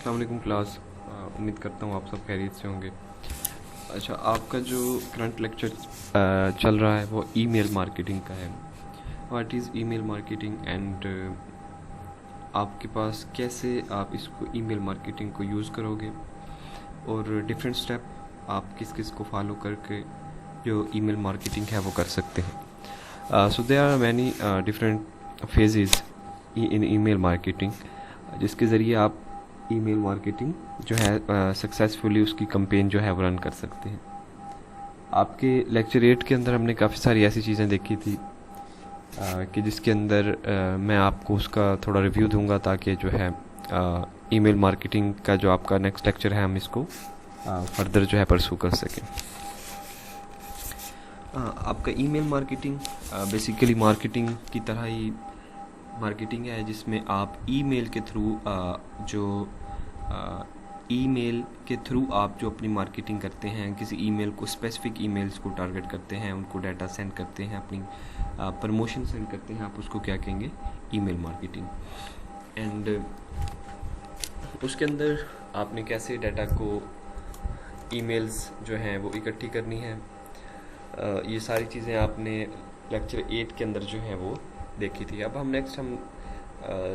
अस्सलाम वालेकुम क्लास। उम्मीद करता हूँ आप सब खैरियत से होंगे। अच्छा, आपका जो करंट लेक्चर चल रहा है वो ईमेल मार्केटिंग का है। What is email marketing and आपके पास कैसे आप इसको ईमेल मार्केटिंग को यूज़ करोगे और डिफरेंट स्टेप आप किस किस को फॉलो करके जो ईमेल मार्केटिंग है वो कर सकते हैं। So there are many different phases in email marketing जिसके ज़रिए आप ईमेल मार्केटिंग जो है सक्सेसफुली उसकी कंपेन जो है वो रन कर सकते हैं। आपके लेक्चर 8 के अंदर हमने काफ़ी सारी ऐसी चीज़ें देखी थी कि जिसके अंदर मैं आपको उसका थोड़ा रिव्यू दूंगा ताकि जो है ईमेल मार्केटिंग का जो आपका नेक्स्ट लेक्चर है हम इसको फर्दर जो है परसू कर सकें। आपका ईमेल मार्केटिंग बेसिकली मार्केटिंग की तरह ही मार्केटिंग है जिसमें आप ईमेल के थ्रू ईमेल के थ्रू आप जो अपनी मार्केटिंग करते हैं, किसी ईमेल को स्पेसिफिक ईमेल्स को टारगेट करते हैं, उनको डाटा सेंड करते हैं, अपनी प्रमोशन सेंड करते हैं, आप उसको क्या कहेंगे? Email marketing. एंड उसके अंदर आपने कैसे डाटा को ईमेल्स जो हैं वो इकट्ठी करनी है, ये सारी चीज़ें आपने लेक्चर 8 के अंदर जो है वो देखी थी। अब हम नेक्स्ट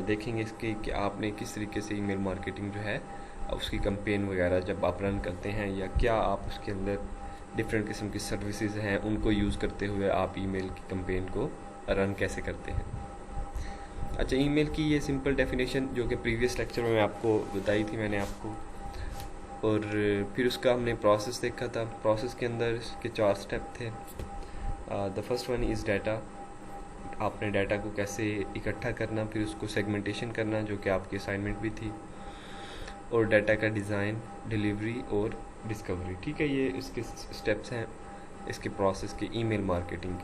देखेंगे इसके कि आपने किस तरीके से ईमेल मार्केटिंग जो है उसकी कंपेन वगैरह जब आप रन करते हैं या क्या आप उसके अंदर डिफरेंट किस्म की सर्विसेज हैं उनको यूज़ करते हुए आप ईमेल की कंपेन को रन कैसे करते हैं। अच्छा, ईमेल की ये सिंपल डेफिनेशन जो कि प्रीवियस लेक्चर में आपको बताई थी मैंने आपको, और फिर उसका हमने प्रोसेस देखा था। प्रोसेस के अंदर इसके 4 स्टेप थे। The first one is data. आपने डाटा को कैसे इकट्ठा करना, फिर उसको सेगमेंटेशन करना जो कि आपकी असाइनमेंट भी थी, और डाटा का डिज़ाइन, डिलीवरी और डिस्कवरी। ठीक है, ये इसके स्टेप्स हैं इसके प्रोसेस के ईमेल मार्केटिंग।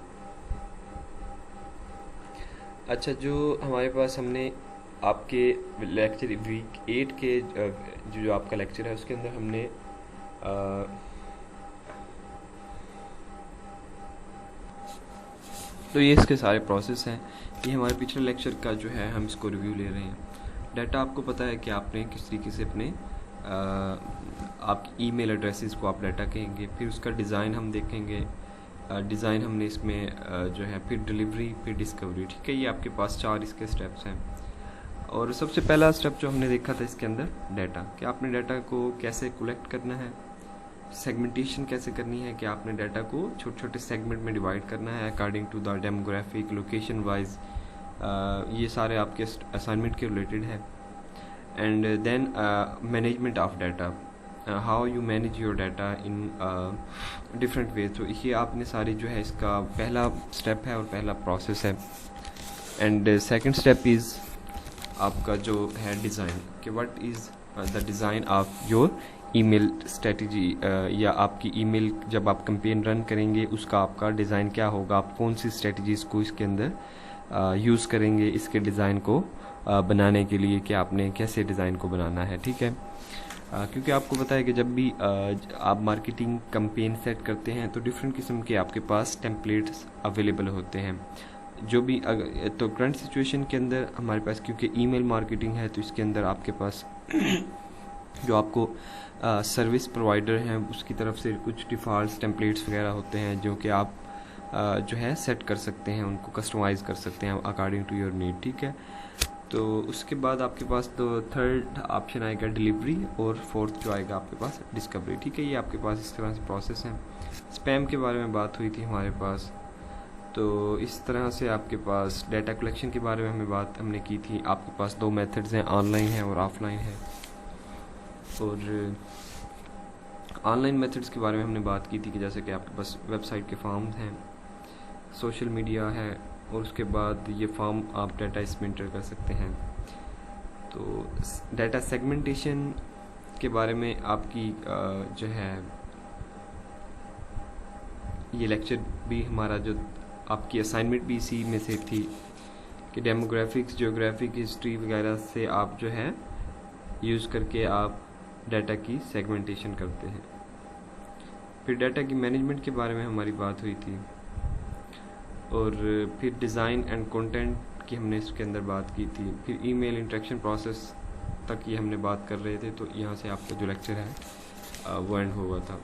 अच्छा, जो हमारे पास हमने आपके लेक्चर वीक 8 के जो आपका लेक्चर है उसके अंदर हमने तो ये इसके सारे प्रोसेस हैं। ये हमारे पिछले लेक्चर का जो है हम इसको रिव्यू ले रहे हैं। डाटा आपको पता है कि आपने किस तरीके से अपने आपकी ईमेल एड्रेसेस को आप डाटा कहेंगे, फिर उसका डिज़ाइन हम देखेंगे। डिज़ाइन हमने इसमें जो है, फिर डिलीवरी, फिर डिस्कवरी। ठीक है, ये आपके पास 4 इसके स्टेप्स हैं। और सबसे पहला स्टेप जो हमने देखा था इसके अंदर डाटा, कि आपने डाटा को कैसे कलेक्ट करना है, सेगमेंटेशन कैसे करनी है कि आपने डाटा को छोटे छोटे सेगमेंट में डिवाइड करना है according to the demographic, location wise. ये सारे आपके असाइनमेंट के रिलेटेड है। And then management of data, how you manage your data in different ways. तो ये आपने सारी जो है इसका पहला स्टेप है और पहला प्रोसेस है। एंड सेकंड स्टेप इज़ आपका जो है डिज़ाइन, कि what is the design of your email strategy, या आपकी ईमेल जब आप कैंपेन रन करेंगे उसका आपका डिज़ाइन क्या होगा, आप कौन सी स्ट्रेटजीज़ को इसके अंदर यूज़ करेंगे इसके डिज़ाइन को बनाने के लिए, कि आपने कैसे डिज़ाइन को बनाना है। ठीक है, क्योंकि आपको पता है कि जब भी आप मार्केटिंग कैंपेन सेट करते हैं तो डिफरेंट किस्म के आपके पास टेम्पलेट्स अवेलेबल होते हैं। जो भी तो करंट सिचुएशन के अंदर हमारे पास क्योंकि ईमेल मार्केटिंग है तो इसके अंदर आपके पास जो आपको सर्विस प्रोवाइडर हैं उसकी तरफ से कुछ डिफ़ॉल्ट टेम्पलेट्स वगैरह होते हैं जो कि आप जो है सेट कर सकते हैं, उनको कस्टमाइज़ कर सकते हैं अकॉर्डिंग टू योर नीड। ठीक है, तो उसके बाद आपके पास तो थर्ड ऑप्शन आएगा डिलीवरी, और फोर्थ जो आएगा आपके पास डिस्कवरी। ठीक है, ये आपके पास इस तरह से प्रोसेस हैं। स्पैम के बारे में बात हुई थी हमारे पास, तो इस तरह से आपके पास डाटा कलेक्शन के बारे में हमने की थी। आपके पास 2 मेथड्स हैं, ऑनलाइन है और ऑफलाइन है। और ऑनलाइन मेथड्स के बारे में हमने बात की थी कि जैसे कि आपके पास वेबसाइट के फॉर्म हैं, सोशल मीडिया है, और उसके बाद ये फॉर्म आप डाटा इसमें एंटर कर सकते हैं। तो डाटा सेगमेंटेशन के बारे में आपकी जो है ये लेक्चर भी हमारा जो आपकी असाइनमेंट भी इसी में से थी कि डेमोग्राफिक्स, ज्योग्राफिक, हिस्ट्री वगैरह से आप जो है यूज़ करके आप डाटा की सेगमेंटेशन करते हैं। फिर डाटा की मैनेजमेंट के बारे में हमारी बात हुई थी, और फिर डिज़ाइन एंड कंटेंट की हमने इसके अंदर बात की थी। फिर ईमेल इंटरेक्शन प्रोसेस तक ये हमने बात कर रहे थे, तो यहाँ से आपका जो लेक्चर है वो एंड हुआ था।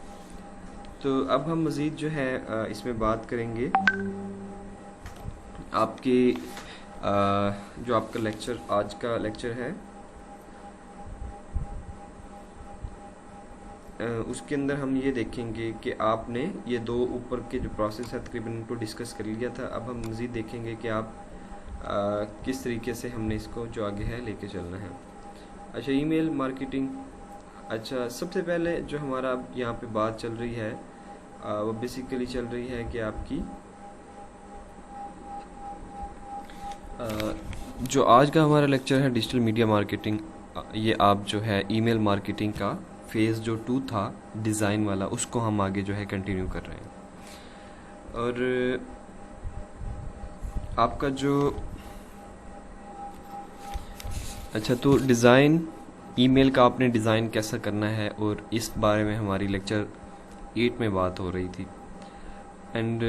तो अब हम मज़ीद जो है इसमें बात करेंगे आपके जो आपका लेक्चर, आज का लेक्चर है, उसके अंदर हम ये देखेंगे कि आपने ये दो ऊपर के जो प्रोसेस है तकरीबन उनको डिस्कस कर लिया था। अब हम मज़ीद देखेंगे कि आप किस तरीके से हमने इसको जो आगे है लेके चलना है। अच्छा, ईमेल मार्केटिंग। अच्छा, सबसे पहले जो हमारा यहाँ पे बात चल रही है वो बेसिकली चल रही है कि आपकी जो आज का हमारा लेक्चर है डिजिटल मीडिया मार्केटिंग, ये आप जो है ईमेल मार्केटिंग का फेज़ जो 2 था डिज़ाइन वाला, उसको हम आगे जो है कंटिन्यू कर रहे हैं। और आपका जो अच्छा, तो डिज़ाइन ईमेल का आपने डिज़ाइन कैसा करना है, और इस बारे में हमारी लेक्चर 8 में बात हो रही थी। एंड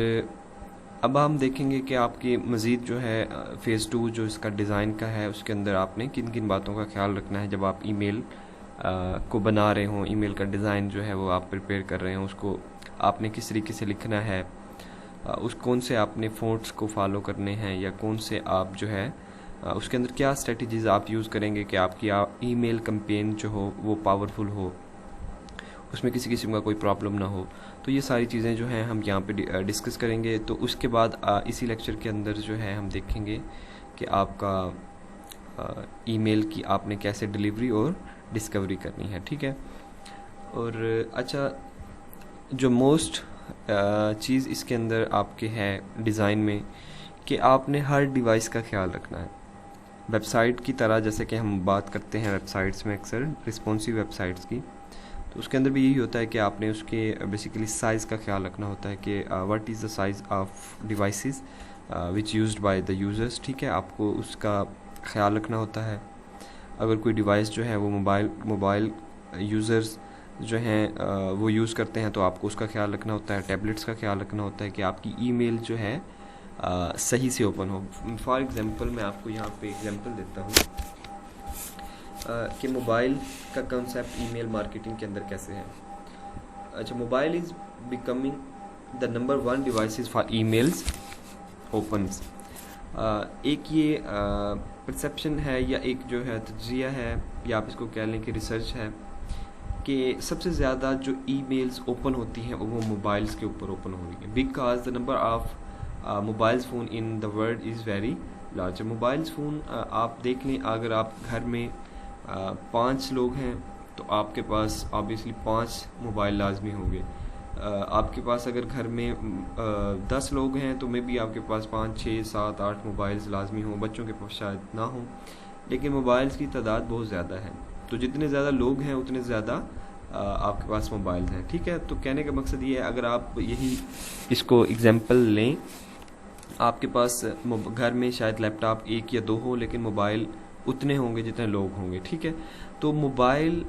अब हम देखेंगे कि आपकी मज़ीद जो है फ़ेज़ 2 जो इसका डिज़ाइन का है, उसके अंदर आपने किन किन बातों का ख्याल रखना है जब आप ईमेल को बना रहे हों। ईमेल का डिज़ाइन जो है वो आप प्रिपेयर कर रहे हों, उसको आपने किस तरीके से लिखना है, उस कौन से आपने फ़ॉन्ट्स को फॉलो करने हैं, या कौन से आप जो है उसके अंदर क्या स्ट्रेटजीज़ आप यूज़ करेंगे कि आपकी ईमेल कैंपेन जो हो वो पावरफुल हो, उसमें किसी किस्म का कोई प्रॉब्लम ना हो। तो ये सारी चीज़ें जो हैं हम यहाँ पे डिस्कस करेंगे। तो उसके बाद इसी लेक्चर के अंदर जो है हम देखेंगे कि आपका ईमेल की आपने कैसे डिलीवरी और डिस्कवरी करनी है, ठीक है। और अच्छा, जो मोस्ट चीज़ इसके अंदर आपके है डिज़ाइन में कि आपने हर डिवाइस का ख्याल रखना है। वेबसाइट की तरह, जैसे कि हम बात करते हैं वेबसाइट्स में अक्सर रिस्पॉन्सिव वेबसाइट्स की, तो उसके अंदर भी यही होता है कि आपने उसके बेसिकली साइज़ का ख्याल रखना होता है कि what is the size of devices which used by the users, ठीक है। आपको उसका ख्याल रखना होता है। अगर कोई डिवाइस जो है वो मोबाइल यूज़र्स जो हैं वो यूज़ करते हैं, तो आपको उसका ख्याल रखना होता है। टैबलेट्स का ख्याल रखना होता है कि आपकी ईमेल जो है सही से ओपन हो। फॉर एग्ज़ाम्पल मैं आपको यहाँ पे एग्जांपल देता हूँ कि मोबाइल का कंसेप्ट ईमेल मार्केटिंग के अंदर कैसे है। अच्छा, mobile is becoming the number 1 devices for emails opens. एक ये परसेप्शन है, या एक जो है तज्जिया है, या आप इसको कह लें कि रिसर्च है, कि सबसे ज़्यादा जो ईमेल्स ओपन होती हैं वो मोबाइल्स के ऊपर ओपन हो रही है, because the number of mobiles phone in the world is very large. Mobiles phone आप देख लें, अगर आप घर में 5 लोग हैं तो आपके पास ऑब्वियसली 5 मोबाइल लाजमी होंगे। आपके पास अगर घर में 10 लोग हैं तो मे बी आपके पास 5, 6, 7, 8 मोबाइल्स लाजमी हों। बच्चों के पास शायद ना हों, लेकिन मोबाइल्स की तादाद बहुत ज़्यादा है। तो जितने ज़्यादा लोग हैं उतने ज़्यादा आपके पास मोबाइल्स हैं, ठीक है। तो कहने का मकसद ये है, अगर आप यही इसको एग्जांपल लें, आपके पास घर में शायद लैपटॉप 1 या 2 हो, लेकिन मोबाइल उतने होंगे जितने लोग होंगे, ठीक है। तो मोबाइल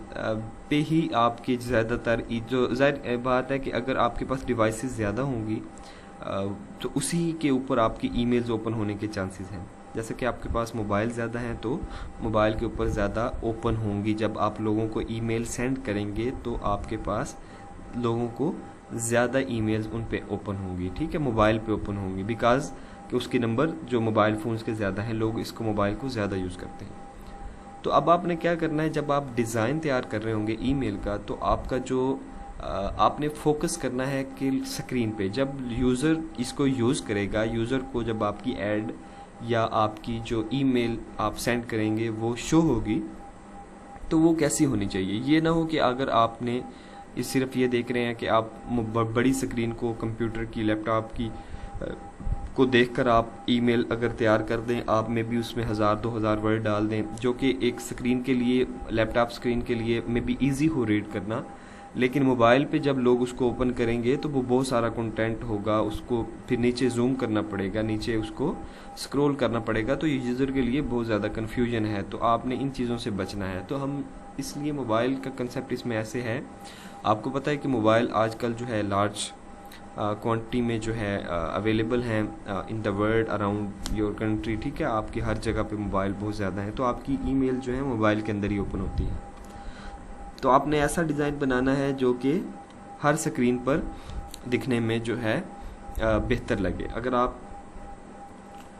पे ही आपकी ज़्यादातर जो ज़ाहिर बात है कि अगर आपके पास डिवाइसेस ज़्यादा होंगी तो उसी के ऊपर आपकी ईमेल्स ओपन होने के चांसेस हैं। जैसे कि आपके पास मोबाइल ज़्यादा हैं तो मोबाइल के ऊपर ज़्यादा ओपन होंगी। जब आप लोगों को ईमेल सेंड करेंगे तो आपके पास लोगों को ज़्यादा ईमेल्स उन पे ओपन होंगी, ठीक है, मोबाइल पे ओपन होंगी, बिकॉज कि उसके नंबर जो मोबाइल फ़ोन्स के ज़्यादा हैं, लोग इसको मोबाइल को ज़्यादा यूज़ करते हैं। तो अब आपने क्या करना है, जब आप डिज़ाइन तैयार कर रहे होंगे ईमेल का, तो आपका जो आपने फोकस करना है कि स्क्रीन पे जब यूज़र इसको यूज़ करेगा, यूज़र को जब आपकी ऐड या आपकी जो ईमेल आप सेंड करेंगे वो शो होगी, तो वो कैसी होनी चाहिए। ये ना हो कि अगर आपने सिर्फ ये देख रहे हैं कि आप बड़ी स्क्रीन को, कंप्यूटर की, लैपटॉप की को देखकर आप ईमेल अगर तैयार कर दें, आप में भी उसमें 1000-2000 वर्ड डाल दें, जो कि एक स्क्रीन के लिए, लैपटॉप स्क्रीन के लिए में भी ईजी हो रीड करना, लेकिन मोबाइल पे जब लोग उसको ओपन करेंगे तो वो बहुत सारा कंटेंट होगा, उसको फिर नीचे जूम करना पड़ेगा, नीचे उसको स्क्रॉल करना पड़ेगा, तो ये यूज़र के लिए बहुत ज़्यादा कन्फ्यूजन है। तो आपने इन चीज़ों से बचना है। तो हम इसलिए मोबाइल का कंसेप्ट इसमें ऐसे है, आपको पता है कि मोबाइल आजकल जो है लार्ज क्वांटिटी में जो है अवेलेबल हैं in the world around your country, ठीक है। आपकी हर जगह पे मोबाइल बहुत ज़्यादा है, तो आपकी ईमेल जो है मोबाइल के अंदर ही ओपन होती है। तो आपने ऐसा डिज़ाइन बनाना है जो कि हर स्क्रीन पर दिखने में जो है बेहतर लगे। अगर आप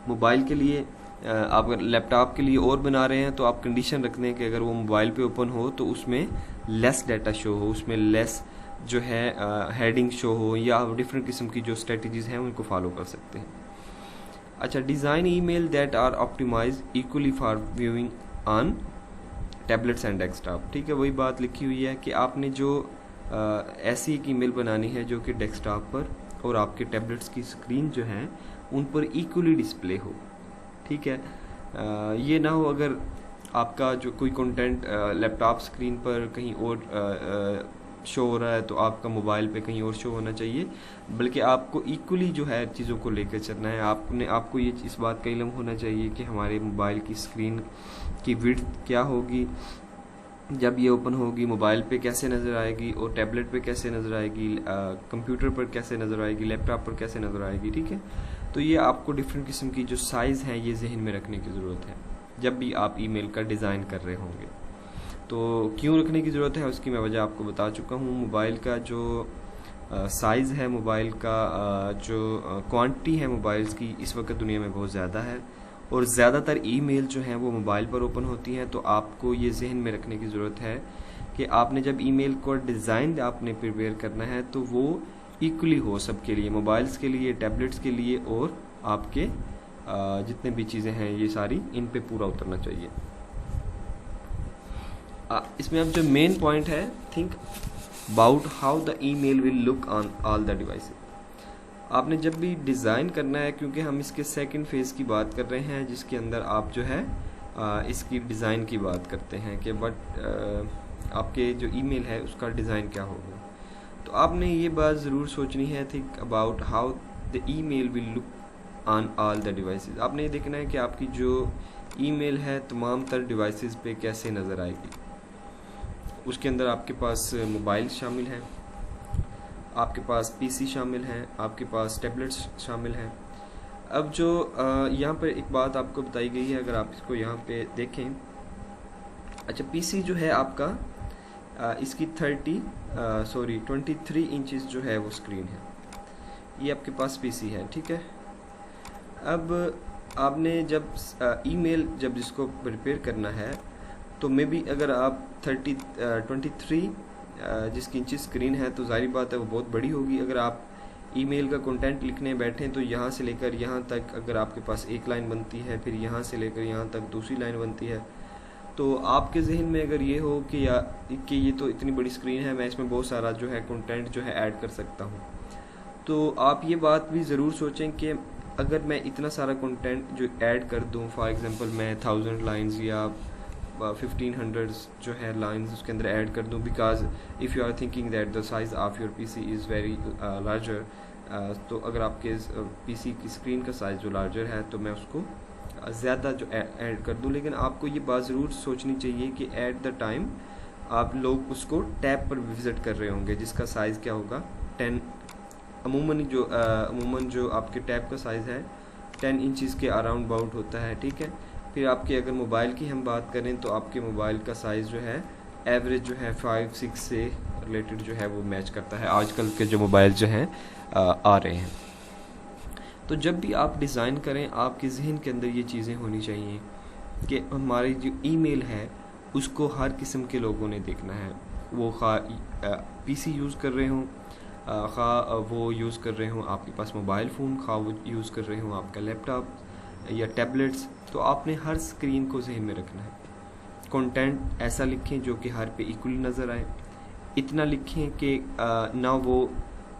मोबाइल के लिए आप अगर लैपटॉप के लिए और बना रहे हैं तो आप कंडीशन रख दें कि अगर वो मोबाइल पे ओपन हो तो उसमें लेस डाटा शो हो, उसमें लेस जो है हेडिंग शो हो, या आप डिफरेंट किस्म की जो स्ट्रेटजीज़ हैं उनको फॉलो कर सकते हैं। अच्छा, design email that are optimize equally for viewing on tablets and desktop, ठीक है। वही बात लिखी हुई है कि आपने जो ऐसी एक ईमेल बनानी है जो कि डेस्कटॉप पर और आपके टैबलेट्स की स्क्रीन जो है उन पर इक्वली डिस्प्ले हो, ठीक है। ये ना हो अगर आपका जो कोई कंटेंट लैपटॉप स्क्रीन पर कहीं और शो हो रहा है तो आपका मोबाइल पे कहीं और शो होना चाहिए, बल्कि आपको इक्वली जो है चीज़ों को लेकर चलना है। आपको ये इस बात का इल्म होना चाहिए कि हमारे मोबाइल की स्क्रीन की विड्थ क्या होगी, जब ये ओपन होगी मोबाइल पे कैसे नज़र आएगी, और टैबलेट पे कैसे नज़र आएगी, कंप्यूटर पर कैसे नज़र आएगी, लैपटॉप पर कैसे नज़र आएगी, ठीक है। तो ये आपको डिफरेंट किस्म की जो साइज़ है ये जहन में रखने की ज़रूरत है जब भी आप ईमेल का डिज़ाइन कर रहे होंगे। तो क्यों रखने की ज़रूरत है उसकी मैं वजह आपको बता चुका हूँ। मोबाइल का जो साइज़ है, मोबाइल का जो क्वांटिटी है मोबाइल्स की इस वक्त दुनिया में बहुत ज़्यादा है, और ज़्यादातर ईमेल जो हैं वो मोबाइल पर ओपन होती हैं। तो आपको ये जहन में रखने की ज़रूरत है कि आपने जब ईमेल को डिज़ाइन आपने प्रिपेयर करना है तो वो इक्वली हो सबके लिए, मोबाइल्स के लिए, टैबलेट्स के लिए, और आपके जितने भी चीज़ें हैं ये सारी इन पे पूरा उतरना चाहिए। इसमें अब जो मेन पॉइंट है, think about how the email will look on all the devices. आपने जब भी डिज़ाइन करना है, क्योंकि हम इसके सेकंड फेज़ की बात कर रहे हैं जिसके अंदर आप जो है इसकी डिज़ाइन की बात करते हैं कि आपके जो ईमेल है उसका डिज़ाइन क्या होगा। तो आपने ये बात ज़रूर सोचनी है, think about how the email will look on all the devices. आपने ये देखना है कि आपकी जो ईमेल है तमाम तर डिवाइसेस पे कैसे नज़र आएगी। उसके अंदर आपके पास मोबाइल शामिल हैं, आपके पास पीसी शामिल हैं, आपके पास टैबलेट्स शामिल हैं। अब जो यहाँ पर एक बात आपको बताई गई है, अगर आप इसको यहाँ पे देखें। अच्छा, पीसी जो है आपका इसकी 23 इंचेस जो है वो स्क्रीन है, ये आपके पास पीसी है, ठीक है। अब आपने जब ईमेल जब जिसको प्रिपेयर करना है तो मे बी अगर आप 23 जिसकी इंची स्क्रीन है तो जाहिर बात है वो बहुत बड़ी होगी। अगर आप ईमेल का कंटेंट लिखने बैठें तो यहाँ से लेकर यहाँ तक अगर आपके पास एक लाइन बनती है, फिर यहाँ से लेकर यहाँ तक दूसरी लाइन बनती है, तो आपके जहन में अगर ये हो कि ये तो इतनी बड़ी स्क्रीन है, मैं इसमें बहुत सारा जो है कंटेंट जो है ऐड कर सकता हूँ, तो आप ये बात भी ज़रूर सोचें कि अगर मैं इतना सारा कंटेंट जो ऐड कर दूँ, फॉर एग्ज़ाम्पल मैं 1000 लाइन्स या 1500 जो है लाइंस उसके अंदर ऐड कर दूं, because if you are thinking that the size of your PC is very larger, तो अगर आपके पीसी की स्क्रीन का साइज़ जो लार्जर है तो मैं उसको ज़्यादा जो ऐड कर दूं। लेकिन आपको ये बात ज़रूर सोचनी चाहिए कि एट द टाइम आप लोग उसको टैब पर विज़िट कर रहे होंगे जिसका साइज़ क्या होगा 10, अमूमन जो आपके टैब का साइज़ है 10 इंचज़ के अराउंड बाउंड होता है, ठीक है। फिर आपके अगर मोबाइल की हम बात करें तो आपके मोबाइल का साइज़ जो है एवरेज जो है 5-6 से रिलेटेड जो है वो मैच करता है आजकल के जो मोबाइल जो हैं आ रहे हैं। तो जब भी आप डिज़ाइन करें आपके जहन के अंदर ये चीज़ें होनी चाहिए कि हमारी जो ईमेल है उसको हर किस्म के लोगों ने देखना है, वो खा पीसी यूज़ कर रहे हों, खा वो यूज़ कर रहे हों आपके पास मोबाइल फ़ोन, खा वो यूज़ कर रहे हों आपका लैपटॉप या टैबलेट्स। तो आपने हर स्क्रीन को जहन में रखना है। कंटेंट ऐसा लिखें जो कि हर पे इक्वली नज़र आए, इतना लिखें कि ना वो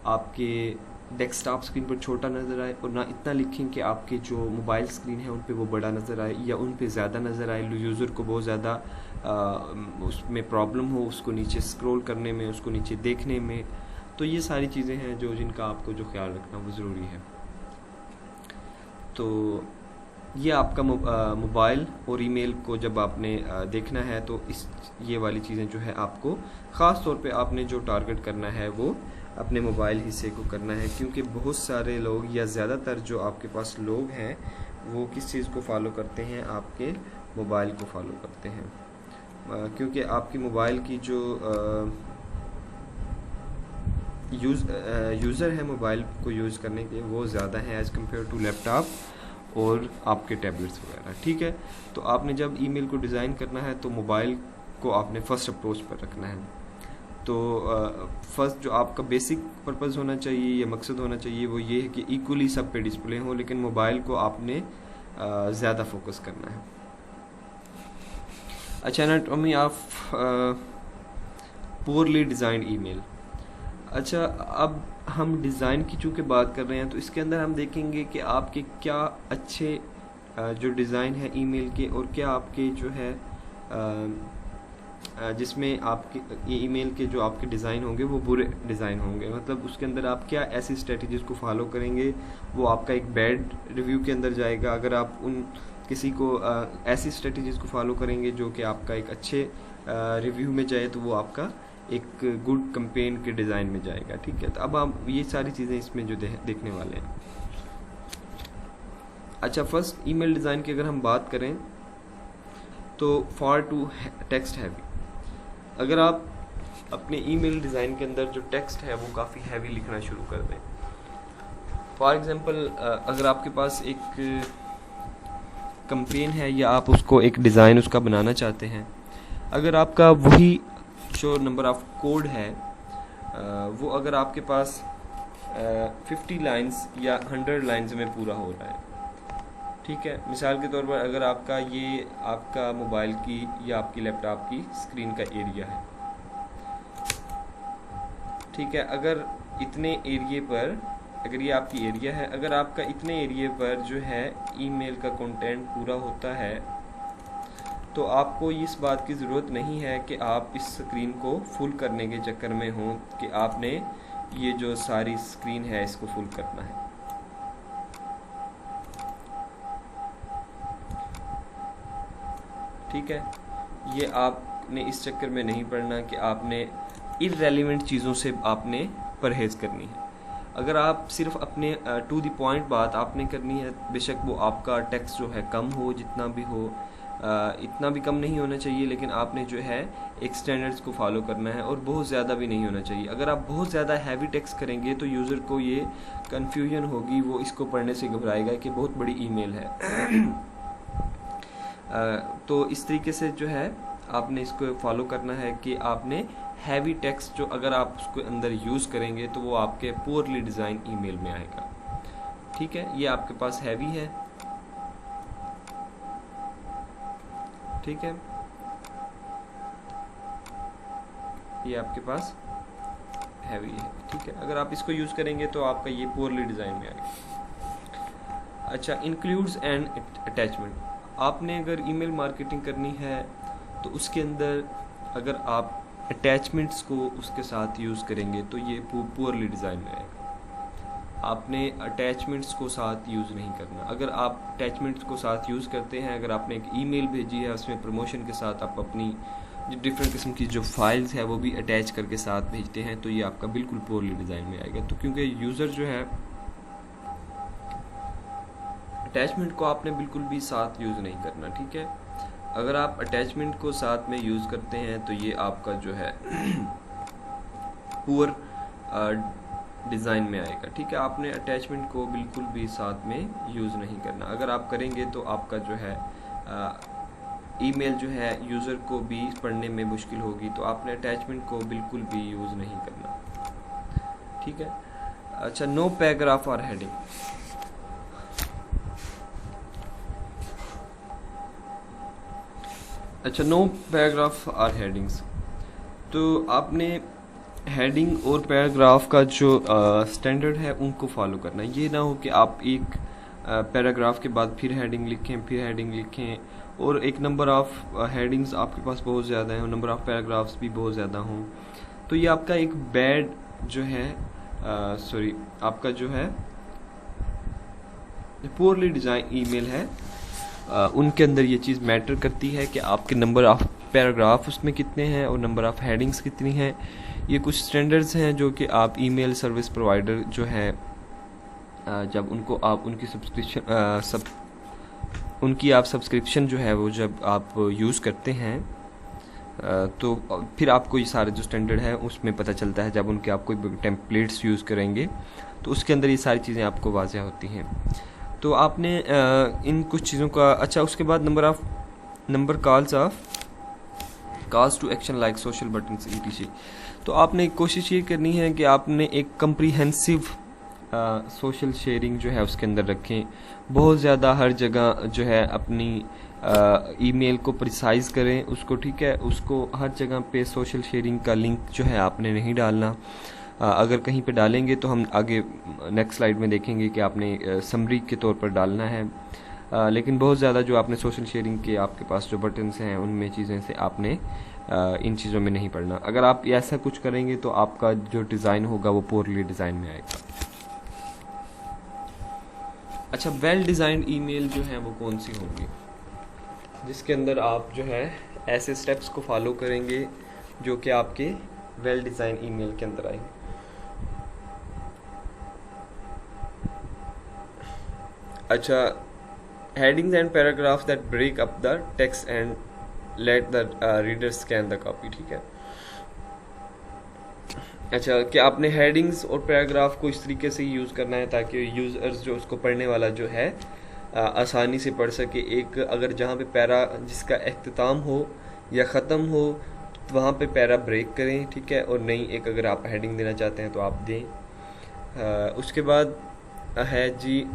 आपके डेस्कटॉप स्क्रीन पर छोटा नज़र आए और ना इतना लिखें कि आपके जो मोबाइल स्क्रीन है उन पे वो बड़ा नज़र आए या उन पे ज़्यादा नज़र आए, यूज़र को बहुत ज़्यादा उसमें प्रॉब्लम हो उसको नीचे स्क्रॉल करने में, उसको नीचे देखने में। तो ये सारी चीज़ें हैं जिनका आपको जो ख्याल रखना वो ज़रूरी है। तो ये आपका मोबाइल और ईमेल को जब आपने देखना है तो ये वाली चीज़ें जो है आपको ख़ास तौर पे आपने जो टारगेट करना है वो अपने मोबाइल हिस्से को करना है, क्योंकि बहुत सारे लोग या ज़्यादातर जो आपके पास लोग हैं वो किस चीज़ को फॉलो करते हैं, आपके मोबाइल को फॉलो करते हैं। क्योंकि आपकी मोबाइल की जो यूज़र है मोबाइल को यूज़ करने के वो ज़्यादा है एज़ कम्पेयर टू लैपटॉप और आपके टैबलेट्स वगैरह। ठीक है, तो आपने जब ईमेल को डिज़ाइन करना है तो मोबाइल को आपने फ़र्स्ट अप्रोच पर रखना है। तो फर्स्ट जो आपका बेसिक पर्पज़ होना चाहिए या मकसद होना चाहिए वो ये है कि इक्वली सब पे डिस्प्ले हो, लेकिन मोबाइल को आपने ज़्यादा फोकस करना है। अच्छा, anatomy of poorly designed email. अच्छा, अब हम डिज़ाइन की चूँकि बात कर रहे हैं तो इसके अंदर हम देखेंगे कि आपके क्या अच्छे जो डिज़ाइन है ईमेल के और क्या आपके जो है जिसमें आपके ईमेल के जो आपके डिज़ाइन होंगे वो बुरे डिज़ाइन होंगे। मतलब उसके अंदर आप क्या ऐसी स्ट्रेटजीज़ को फॉलो करेंगे वो आपका एक बैड रिव्यू के अंदर जाएगा। अगर आप उन किसी को ऐसी स्ट्रेटजीज़ को फॉलो करेंगे जो कि आपका एक अच्छे रिव्यू में जाए तो वो आपका एक गुड कैंपेन के डिज़ाइन में जाएगा। ठीक है, तो अब आप ये सारी चीज़ें इसमें जो देखने वाले हैं। अच्छा, फर्स्ट ईमेल डिज़ाइन की अगर हम बात करें तो फॉर टू टेक्स्ट हैवी। अगर आप अपने ईमेल डिज़ाइन के अंदर जो टेक्स्ट है वो काफ़ी हैवी लिखना शुरू कर दें। फॉर एग्ज़ाम्पल, अगर आपके पास एक कैंपेन है या आप उसको एक डिज़ाइन उसका बनाना चाहते हैं, अगर आपका वही जो नंबर ऑफ कोड है वो अगर आपके पास 50 लाइंस या 100 लाइंस में पूरा हो रहा है, ठीक है, मिसाल के तौर पर अगर आपका ये आपका मोबाइल की या आपकी लैपटॉप की स्क्रीन का एरिया है, ठीक है, अगर इतने एरिए पर, अगर ये आपकी एरिया है, अगर आपका इतने एरिए पर जो है ईमेल का कंटेंट पूरा होता है तो आपको इस बात की ज़रूरत नहीं है कि आप इस स्क्रीन को फुल करने के चक्कर में हों कि आपने ये जो सारी स्क्रीन है इसको फुल करना है। ठीक है, ये आपने इस चक्कर में नहीं पड़ना कि आपने इररेलेवेंट चीज़ों से आपने परहेज़ करनी है। अगर आप सिर्फ अपने टू द पॉइंट बात आपने करनी है, बेशक वो आपका टेक्स्ट जो है कम हो, जितना भी हो, इतना भी कम नहीं होना चाहिए, लेकिन आपने जो है एक स्टैंडर्ड्स को फॉलो करना है और बहुत ज़्यादा भी नहीं होना चाहिए। अगर आप बहुत ज़्यादा हैवी टेक्स्ट करेंगे तो यूज़र को ये कन्फ्यूजन होगी, वो इसको पढ़ने से घबराएगा कि बहुत बड़ी ईमेल है। तो इस तरीके से जो है आपने इसको फॉलो करना है कि आपने हैवी टेक्स्ट जो अगर आप उसको अंदर यूज़ करेंगे तो वो आपके पुअरली डिज़ाइन ईमेल में आएगा। ठीक है, ये आपके पास हैवी है। ठीक है, ये आपके पास हैवी है। ठीक है, अगर आप इसको यूज़ करेंगे तो आपका ये पुअरली डिज़ाइन में आएगा। अच्छा, इंक्लूड्स एंड अटैचमेंट। आपने अगर ईमेल मार्केटिंग करनी है तो उसके अंदर अगर आप अटैचमेंट्स को उसके साथ यूज़ करेंगे तो ये पुअरली डिज़ाइन में आएगा। आपने अटैचमेंट्स को साथ यूज़ नहीं करना। अगर आप अटैचमेंट्स को साथ यूज़ करते हैं, अगर आपने एक ईमेल भेजी है उसमें प्रमोशन के साथ आप अपनी जो डिफरेंट किस्म की जो फाइल्स है वो भी अटैच करके साथ भेजते हैं तो ये आपका बिल्कुल पुअरली डिज़ाइन में आएगा। तो क्योंकि यूज़र जो है अटैचमेंट को आपने बिल्कुल भी साथ यूज़ नहीं करना। ठीक है, अगर आप अटैचमेंट को साथ में यूज़ करते हैं तो ये आपका जो है पुअर डिज़ाइन में आएगा। ठीक है, आपने अटैचमेंट को बिल्कुल भी साथ में यूज़ नहीं करना। अगर आप करेंगे तो आपका जो है ईमेल जो है यूज़र को भी पढ़ने में मुश्किल होगी, तो आपने अटैचमेंट को बिल्कुल भी यूज़ नहीं करना। ठीक है, अच्छा, नो पैराग्राफ और हेडिंग। अच्छा, नो पैराग्राफ और हेडिंग्स। तो आपने हेडिंग और पैराग्राफ का जो स्टैंडर्ड है उनको फॉलो करना है। ये ना हो कि आप एक पैराग्राफ के बाद फिर हेडिंग लिखें और एक नंबर ऑफ हेडिंग्स आपके पास बहुत ज़्यादा है, नंबर ऑफ पैराग्राफ्स भी बहुत ज़्यादा हों, तो ये आपका एक बैड जो है आपका जो है पुअरली डिज़ाइन ईमेल है। उनके अंदर ये चीज़ मैटर करती है कि आपके नंबर ऑफ पैराग्राफ उसमें कितने हैं और नंबर ऑफ़ हेडिंग्स कितनी हैं। ये कुछ स्टैंडर्ड्स हैं जो कि आप ईमेल सर्विस प्रोवाइडर जो है जब उनको आप उनकी सब्सक्रिप्शन जो है वो जब आप यूज़ करते हैं तो फिर आपको ये सारे जो स्टैंडर्ड है उसमें पता चलता है। जब उनके आप कोई टेम्पलेट्स यूज़ करेंगे तो उसके अंदर ये सारी चीज़ें आपको वाज़ह होती हैं। तो आपने इन कुछ चीज़ों का अच्छा उसके बाद number calls to action like social buttons etc। तो आपने कोशिश ये करनी है कि आपने एक कम्प्रीहेंसिव सोशल शेयरिंग जो है उसके अंदर रखें। बहुत ज़्यादा हर जगह जो है अपनी ईमेल को प्रिसाइज़ करें उसको, ठीक है। उसको हर जगह पे सोशल शेयरिंग का लिंक जो है आपने नहीं डालना। अगर कहीं पे डालेंगे तो हम आगे नेक्स्ट स्लाइड में देखेंगे कि आपने समरी के तौर पर डालना है। लेकिन बहुत ज़्यादा जो आपने सोशल शेयरिंग के आपके पास जो बटन्स हैं उनमें चीज़ें से आपने इन चीज़ों में नहीं पढ़ना। अगर आप ऐसा कुछ करेंगे तो आपका जो डिज़ाइन होगा वो पोरली डिज़ाइन में आएगा। अच्छा, वेल डिज़ाइंड ईमेल जो है वो कौन सी होंगी, जिसके अंदर आप जो है ऐसे स्टेप्स को फॉलो करेंगे जो कि आपके वेल डिज़ाइन ईमेल के अंदर आएंगे। अच्छा, headings and paragraphs that break up the text and let the reader scan the copy, ठीक है। अच्छा, कि आपने हेडिंग्स और पैराग्राफ को इस तरीके से यूज़ करना है ताकि यूज़र्स जो उसको पढ़ने वाला जो है आसानी से पढ़ सके। एक अगर जहाँ पे पैरा जिसका अख्तिताम हो या ख़त्म हो तो वहाँ पे पैरा ब्रेक करें, ठीक है। और नहीं, एक अगर आप हेडिंग देना चाहते हैं तो आप दें। उसके बाद है जी,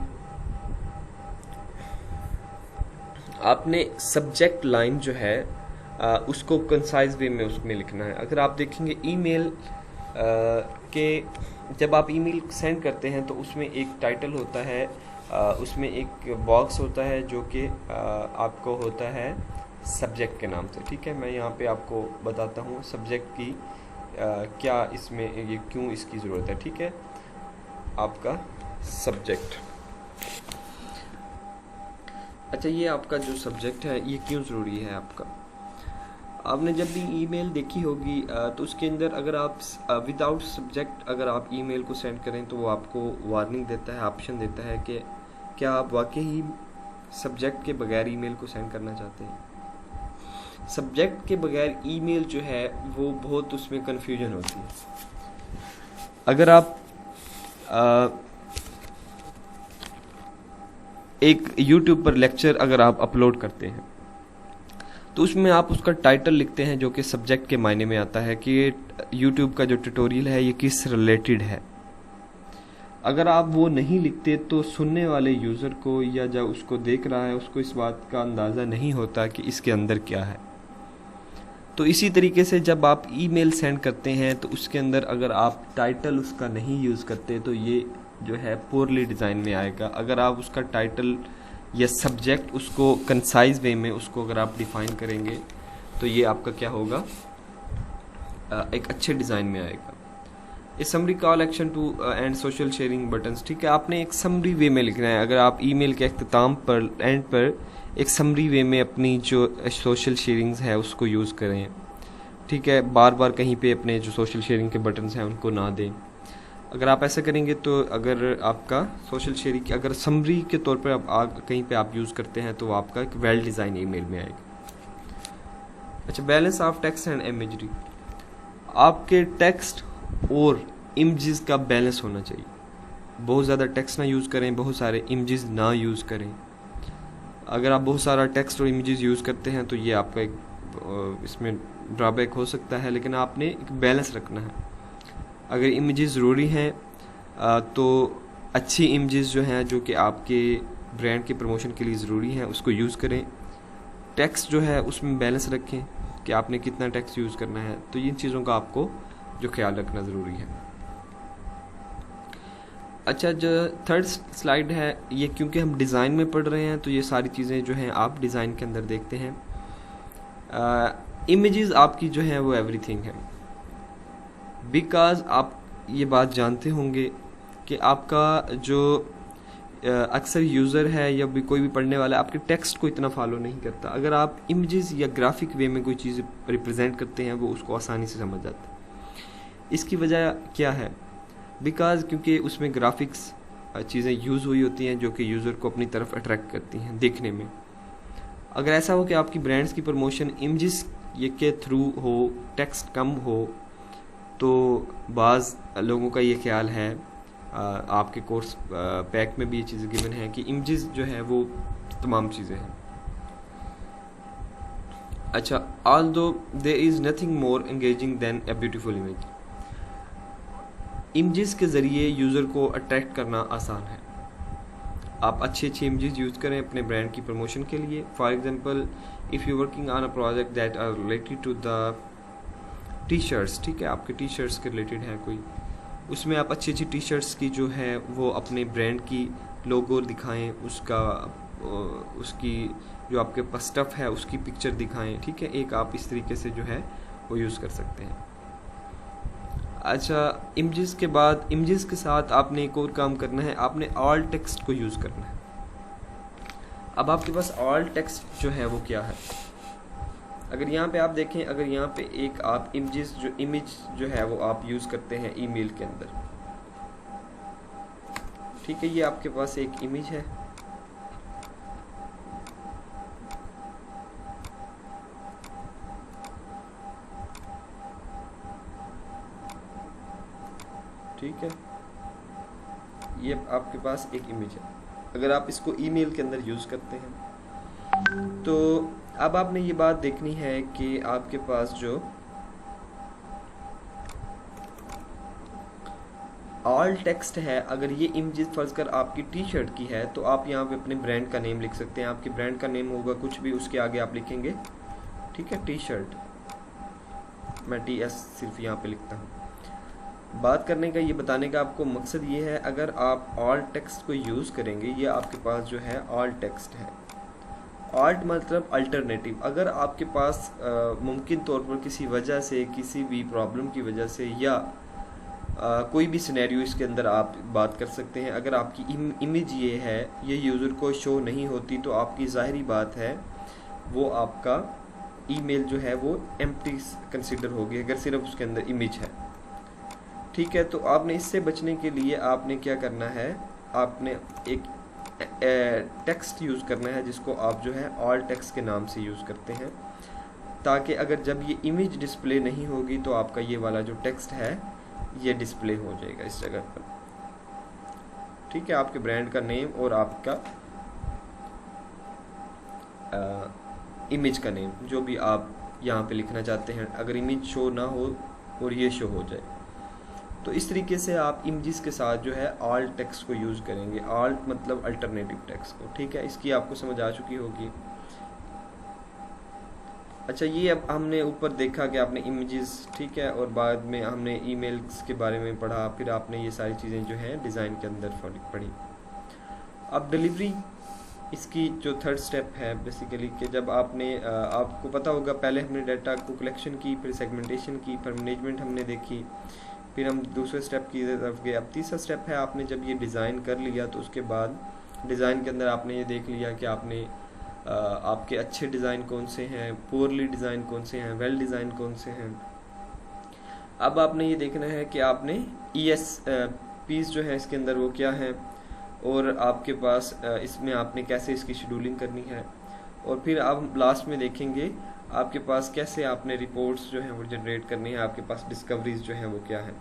आपने सब्जेक्ट लाइन जो है उसको कंसाइज वे में उसमें लिखना है। अगर आप देखेंगे ईमेल के जब आप ईमेल सेंड करते हैं तो उसमें एक टाइटल होता है, उसमें एक बॉक्स होता है जो कि आपको होता है सब्जेक्ट के नाम से, ठीक है। मैं यहाँ पे आपको बताता हूँ सब्जेक्ट की क्या इसमें ये क्यों इसकी ज़रूरत है, ठीक है। आपका सब्जेक्ट, अच्छा ये आपका जो सब्जेक्ट है ये क्यों ज़रूरी है आपका। आपने जब भी ईमेल देखी होगी तो उसके अंदर अगर आप विदाउट सब्जेक्ट अगर आप ईमेल को सेंड करें तो वो आपको वार्निंग देता है, ऑप्शन देता है कि क्या आप वाकई ही सब्जेक्ट के बगैर ईमेल को सेंड करना चाहते हैं। सब्जेक्ट के बगैर ईमेल जो है वो बहुत उसमें कन्फ्यूजन होती है। अगर आप एक YouTube पर लेक्चर अगर आप अपलोड करते हैं तो उसमें आप उसका टाइटल लिखते हैं जो कि सब्जेक्ट के मायने में आता है कि YouTube का जो ट्यूटोरियल है ये किस रिलेटेड है। अगर आप वो नहीं लिखते तो सुनने वाले यूज़र को या जो उसको देख रहा है उसको इस बात का अंदाज़ा नहीं होता कि इसके अंदर क्या है। तो इसी तरीके से जब आप ईमेल सेंड करते हैं तो उसके अंदर अगर आप टाइटल उसका नहीं यूज़ करते तो ये जो है पोरली डिज़ाइन में आएगा। अगर आप उसका टाइटल या सब्जेक्ट उसको कंसाइज वे में उसको अगर आप डिफ़ाइन करेंगे तो ये आपका क्या होगा, एक अच्छे डिज़ाइन में आएगा। A summary call action to and social sharing buttons, ठीक है। आपने एक समरी वे में लिखना है। अगर आप ईमेल के अख्तिताम पर एंड पर एक समरी वे में अपनी जो सोशल शेयरिंग्स है उसको यूज़ करें, ठीक है। बार बार कहीं पे अपने जो सोशल शेयरिंग के बटन्स हैं उनको ना दें। अगर आप ऐसा करेंगे तो अगर आपका सोशल शेयरिंग की अगर समरी के तौर पर आप कहीं पे आप यूज़ करते हैं तो आपका एक वेल डिज़ाइन ईमेल में आएगा। अच्छा, balance of text and imagery, आपके टेक्स्ट और इमेजेस का बैलेंस होना चाहिए। बहुत ज़्यादा टेक्स्ट ना यूज़ करें, बहुत सारे इमेजेस ना यूज़ करें। अगर आप बहुत सारा टेक्स्ट और इमेजेस यूज़ करते हैं तो ये आपका एक इसमें ड्रॉबैक हो सकता है, लेकिन आपने एक बैलेंस रखना है। अगर इमेजेस ज़रूरी हैं तो अच्छी इमेजेस जो हैं जो कि आपके ब्रांड के प्रमोशन के लिए ज़रूरी हैं उसको यूज़ करें। टेक्स्ट जो है उसमें बैलेंस रखें कि आपने कितना टेक्स्ट यूज़ करना है। तो इन चीज़ों का आपको जो ख्याल रखना ज़रूरी है। अच्छा, जो थर्ड स्लाइड है ये क्योंकि हम डिज़ाइन में पढ़ रहे हैं तो ये सारी चीज़ें जो हैं आप डिज़ाइन के अंदर देखते हैं। इमेजेस आपकी जो है वो एवरीथिंग है, बिकॉज़ आप ये बात जानते होंगे कि आपका जो अक्सर यूज़र है या भी कोई भी पढ़ने वाला आपके टेक्स्ट को इतना फॉलो नहीं करता। अगर आप इमेजेस या ग्राफिक वे में कोई चीज़ रिप्रेजेंट करते हैं वो उसको आसानी से समझ जाता है। इसकी वजह क्या है? बिकॉज क्योंकि उसमें ग्राफिक्स चीज़ें यूज़ हुई होती हैं जो कि यूज़र को अपनी तरफ अट्रैक्ट करती हैं देखने में। अगर ऐसा हो कि आपकी ब्रांड्स की प्रमोशन इमेजेस ये के थ्रू हो, टेक्स्ट कम हो, तो बाज़ लोगों का ये ख्याल है, आपके कोर्स पैक में भी ये चीज़ें गिवन है कि इमेजेस जो है वो तमाम चीज़ें हैं। अच्छा, although there is nothing more engaging than a beautiful image. Images के ज़रिए यूज़र को अट्रैक्ट करना आसान है। आप अच्छी इमेजेस यूज़ करें अपने ब्रांड की प्रमोशन के लिए। For example, if you working on a project that are related to the T shirts, ठीक है, आपके टी शर्ट्स के रिलेटेड है कोई, उसमें आप अच्छी टी शर्ट्स की जो है वो अपने ब्रांड की लोगो दिखाएं, उसकी जो आपके पास स्टफ़ है उसकी पिक्चर दिखाएं, ठीक है। एक आप इस तरीके से जो है वो यूज़ कर सकते हैं। अच्छा, इमेजेस के बाद इमेजेस के साथ आपने एक और काम करना है, आपने ऑल टेक्स्ट को यूज़ करना है। अब आपके पास ऑल टेक्स्ट जो है वो क्या है? अगर यहाँ पे आप देखें, अगर यहाँ पे एक आप इमेज जो है वो आप यूज़ करते हैं ईमेल के अंदर, ठीक है, ये आपके पास एक इमेज है, ठीक है, ये आपके पास एक इमेज है। अगर आप इसको ईमेल के अंदर यूज़ करते हैं तो अब आपने ये बात देखनी है कि आपके पास जो ऑल टेक्स्ट है, अगर ये इमेज फर्ज कर आपकी टी शर्ट की है तो आप यहाँ पे अपने ब्रांड का नेम लिख सकते हैं। आपके ब्रांड का नेम होगा कुछ भी, उसके आगे आप लिखेंगे, ठीक है, टी शर्ट, मैं TS सिर्फ यहाँ पे लिखता हूँ। बात करने का, ये बताने का आपको मकसद ये है, अगर आप ऑल टेक्स्ट को यूज़ करेंगे, ये आपके पास जो है ऑल टेक्स्ट है। ऑल्ट मतलब अल्टरनेटिव। अगर आपके पास मुमकिन तौर पर किसी वजह से, किसी भी प्रॉब्लम की वजह से या कोई भी सिनेरियो इसके अंदर आप बात कर सकते हैं, अगर आपकी इमेज ये है, ये यूज़र को शो नहीं होती, तो आपकी ज़ाहिरी बात है वो आपका ईमेल जो है वो एम्प्टी कंसिडर होगी अगर सिर्फ उसके अंदर इमेज है, ठीक है। तो आपने इससे बचने के लिए आपने क्या करना है, आपने एक टेक्स्ट यूज़ करना है जिसको आप जो है ऑल टेक्स्ट के नाम से यूज़ करते हैं, ताकि अगर जब ये इमेज डिस्प्ले नहीं होगी तो आपका ये वाला जो टेक्स्ट है ये डिस्प्ले हो जाएगा इस जगह पर, ठीक है। आपके ब्रांड का नेम और आपका इमेज का नेम, जो भी आप यहाँ पे लिखना चाहते हैं, अगर इमेज शो ना हो और ये शो हो जाए, तो इस तरीके से आप इमेजेस के साथ जो है ऑल्ट टेक्स्ट को यूज़ करेंगे। ऑल्ट मतलब अल्टरनेटिव टेक्स्ट को, ठीक है। इसकी आपको समझ आ चुकी होगी। अच्छा, ये अब हमने ऊपर देखा कि आपने इमेजेस, ठीक है, और बाद में हमने ईमेल्स के बारे में पढ़ा, फिर आपने ये सारी चीज़ें जो हैं डिज़ाइन के अंदर पढ़ी। अब डिलीवरी, इसकी जो थर्ड स्टेप है बेसिकली, कि जब आपने आपको पता होगा, पहले हमने डाटा को कलेक्शन की, फिर सेगमेंटेशन की, फिर मैनेजमेंट हमने देखी, फिर हम दूसरे स्टेप की तरफ गए। अब तीसरा स्टेप है, आपने जब ये डिज़ाइन कर लिया तो उसके बाद डिज़ाइन के अंदर आपने ये देख लिया कि आपने आपके अच्छे डिज़ाइन कौन से हैं, पुअरली डिज़ाइन कौन से हैं, वेल डिज़ाइन कौन से हैं। अब आपने ये देखना है कि आपने ESPs जो है इसके अंदर वो क्या है, और आपके पास इसमें आपने कैसे इसकी शेड्यूलिंग करनी है, और फिर आप लास्ट में देखेंगे आपके पास कैसे आपने रिपोर्ट्स जो हैं वो जनरेट करनी है, आपके पास डिस्कवरीज जो हैं वो क्या है।